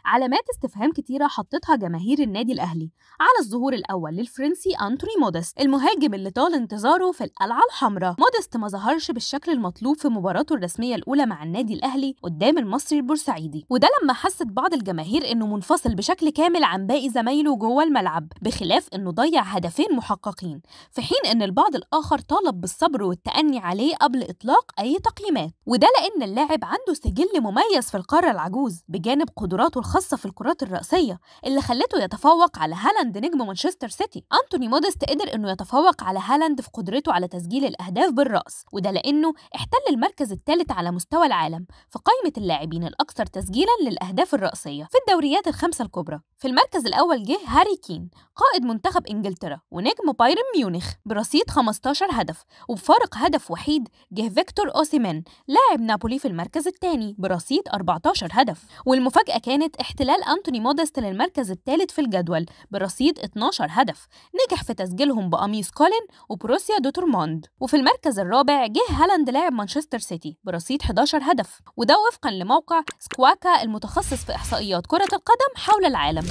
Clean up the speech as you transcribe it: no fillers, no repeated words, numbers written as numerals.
علامات استفهام كتيرة حطتها جماهير النادي الأهلي على الظهور الأول للفرنسي أنتوني موديست، المهاجم اللي طال انتظاره في القلعة الحمراء. موديست ما ظهرش بالشكل المطلوب في مباراته الرسمية الأولى مع النادي الأهلي قدام المصري البورسعيدي، وده لما حست بعض الجماهير إنه منفصل بشكل كامل عن باقي زمايله جوه الملعب، بخلاف إنه ضيع هدفين محققين، في حين إن البعض الآخر طالب بالصبر والتأني عليه قبل إطلاق أي تقييمات. وده لأن اللاعب عنده سجل مميز في القارة العجوز بجانب قدراته الخاصة في الكرات الرأسية اللي خلته يتفوق على هالاند نجم مانشستر سيتي. أنتوني موديست قدر إنه يتفوق على هالاند في قدرته على تسجيل الأهداف بالرأس، وده لأنه احتل المركز الثالث على مستوى العالم في قائمة اللاعبين الأكثر تسجيلا للأهداف الرأسية في الدوريات الخمسة الكبرى. في المركز الأول جه هاري كين قائد منتخب إنجلترا ونجم بايرن ميونخ برصيد 15 هدف، وبفارق هدف وحيد جه فيكتور أوسيمين لاعب نابولي في المركز الثاني برصيد 14 هدف. والمفاجأة كانت احتلال أنتوني موديست للمركز الثالث في الجدول برصيد 12 هدف نجح في تسجيلهم بقميص كولين وبروسيا دورتموند. وفي المركز الرابع جه هالاند لاعب مانشستر سيتي برصيد 11 هدف، وده وفقا لموقع سكواكا المتخصص في إحصائيات كرة القدم حول العالم.